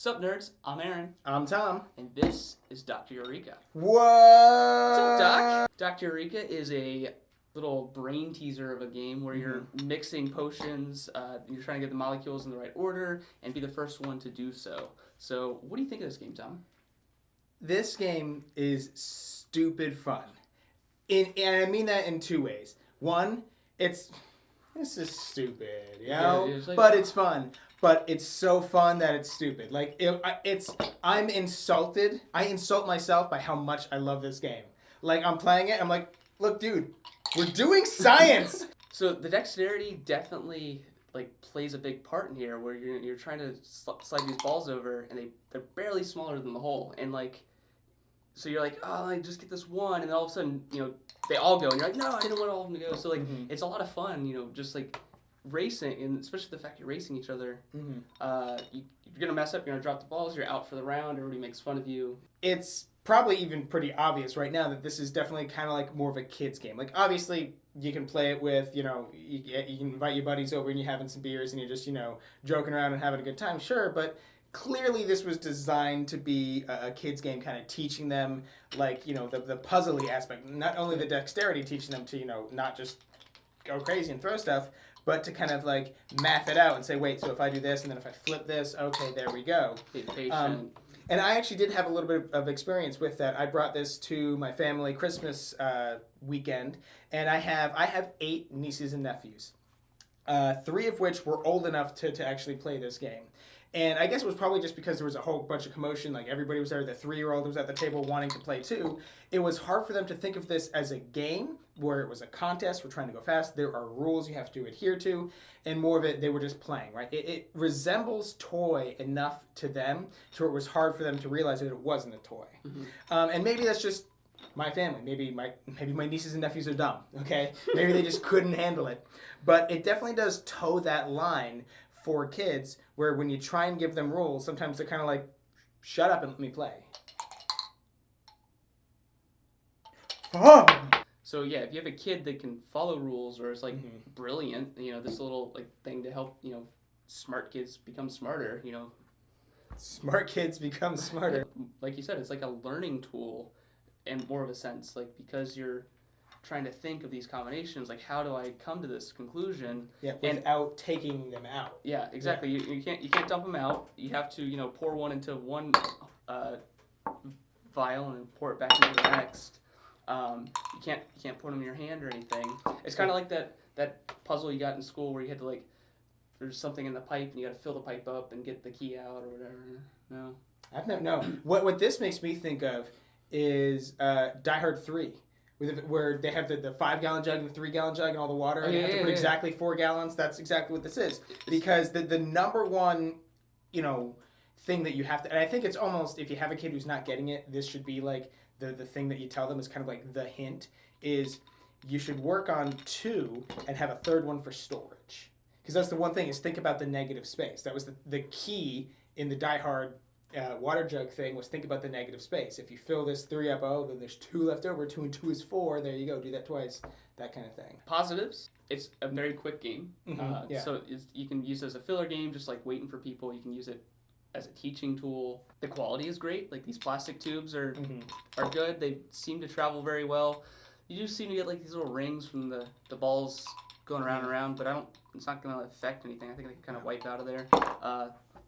Sup, nerds? I'm Aaron. I'm Tom. And this is Dr. Eureka. What? What's up, Doc? Dr. Eureka is a little brain teaser of a game where you're mixing potions, you're trying to get the molecules in the right order, and be the first one to do so. So, what do you think of this game, Tom? This game is stupid fun. And I mean that in two ways. One, this is stupid, you know? But it's fun. But it's so fun that it's stupid. I'm insulted. I insult myself by how much I love this game. Like, I'm playing it, I'm like, look, dude, we're doing science! So the dexterity definitely plays a big part in here, where you're trying to slide these balls over, and they're barely smaller than the hole, and so you're like, oh, I just get this one, and then all of a sudden, they all go, and you're like, no, I didn't want all of them to go. So it's a lot of fun, just racing, and especially the fact you're racing each other. You're gonna mess up, you're gonna drop the balls, you're out for the round, everybody makes fun of you. It's probably even pretty obvious right now that this is definitely kind of like more of a kid's game. Like, obviously, you can play it with, you can invite your buddies over and you're having some beers and you're just, joking around and having a good time, sure, but clearly this was designed to be a kid's game, kind of teaching them, the puzzly aspect, not only the dexterity, teaching them to, not just go crazy and throw stuff, but to kind of math it out and say, wait, so if I do this and then if I flip this, okay, there we go. Be patient. And I actually did have a little bit of experience with that. I brought this to my family Christmas weekend, and I have 8 nieces and nephews, 3 of which were old enough to actually play this game. And I guess it was probably just because there was a whole bunch of commotion, everybody was there, the 3-year-old was at the table wanting to play too. It was hard for them to think of this as a game, where it was a contest, we're trying to go fast, there are rules you have to adhere to, and more of it, they were just playing, right? It resembles toy enough to them, to where it was hard for them to realize that it wasn't a toy. And maybe that's just my family. Maybe my nieces and nephews are dumb, okay? Maybe they just couldn't handle it. But it definitely does toe that line for kids, where when you try and give them rules, sometimes they're kind of like, shut up and let me play. Oh! So yeah, if you have a kid that can follow rules, or is brilliant, this little thing to help, smart kids become smarter, Smart kids become smarter. Like you said, it's like a learning tool in more of a sense, because you're trying to think of these combinations, how do I come to this conclusion? Yeah, without taking them out. Yeah, exactly. Yeah. You can't dump them out. You have to pour one into one vial and then pour it back into the next. You can't put them in your hand or anything. It's kind of like that puzzle you got in school where you had to there's something in the pipe and you got to fill the pipe up and get the key out or whatever. No. No. What this makes me think of is Die Hard 3. Where they have the 5-gallon jug and the 3-gallon jug and all the water, and you have to put exactly 4 gallons. That's exactly what this is. Because the number one, thing that you have to, and I think it's almost, if you have a kid who's not getting it, this should be the thing that you tell them is kind of the hint, is you should work on 2 and have a third one for storage. Because that's the one thing, is think about the negative space. That was the key in the Die Hard water jug thing, was think about the negative space. If you fill this 3 up, then there's 2 left over. 2 and 2 is 4. There you go. Do that twice. That kind of thing. Positives. It's a very quick game. Yeah. So you can use it as a filler game, just waiting for people. You can use it as a teaching tool. The quality is great. These plastic tubes are good. They seem to travel very well. You do seem to get these little rings from the balls going around and around, but it's not going to affect anything. I think they can kind of wipe out of there.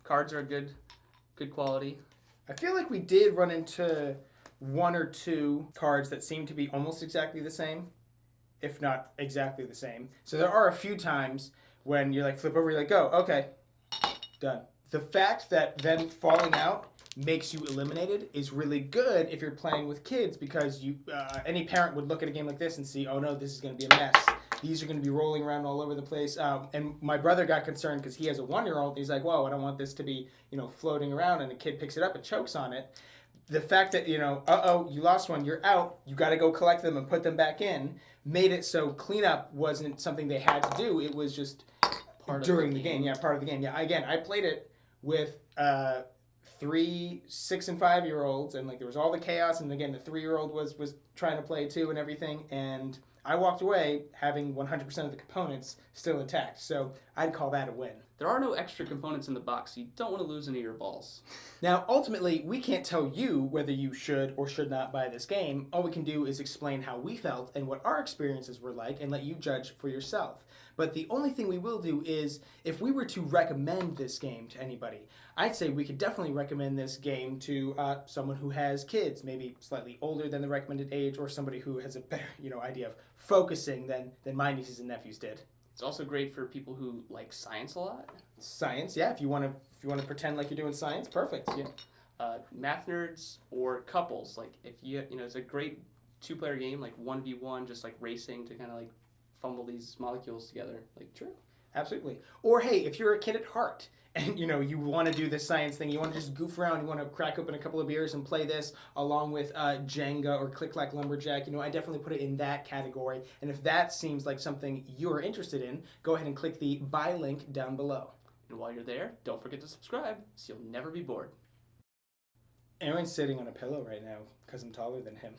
Cards are good quality. I feel like we did run into 1 or 2 cards that seem to be almost exactly the same, if not exactly the same. So there are a few times when you're flip over, you're go, okay, done. The fact that them falling out makes you eliminated is really good if you're playing with kids, because any parent would look at a game like this and see, oh no, this is going to be a mess. These are going to be rolling around all over the place. And my brother got concerned because he has a 1-year-old. He's like, whoa, I don't want this to be, floating around, and the kid picks it up and chokes on it. The fact that, you lost one, you're out, you got to go collect them and put them back in, made it so cleanup wasn't something they had to do. It was just during the game. Yeah, part of the game. Yeah, again, I played it with 3, 6, and 5-year-olds, and there was all the chaos, and again, the 3-year-old was trying to play too and everything, and I walked away having 100% of the components still intact. So I'd call that a win. There are no extra components in the box, so you don't want to lose any of your balls. Now, ultimately, we can't tell you whether you should or should not buy this game. All we can do is explain how we felt and what our experiences were like and let you judge for yourself. But the only thing we will do is, if we were to recommend this game to anybody, I'd say we could definitely recommend this game to someone who has kids, maybe slightly older than the recommended age, or somebody who has a better, idea of focusing than my nieces and nephews did. It's also great for people who like science a lot. Science, yeah. If you want to pretend like you're doing science, perfect. Yeah. Math nerds or couples, like if it's a great 2-player game, like 1v1, just like racing to kind of like fumble these molecules together. Like, true. Absolutely. Or hey, if you're a kid at heart and you want to do this science thing, you want to just goof around, you want to crack open a couple of beers and play this along with Jenga or Click Clack Lumberjack, I definitely put it in that category. And if that seems like something you're interested in, go ahead and click the buy link down below. And while you're there, don't forget to subscribe so you'll never be bored. Aaron's sitting on a pillow right now because I'm taller than him.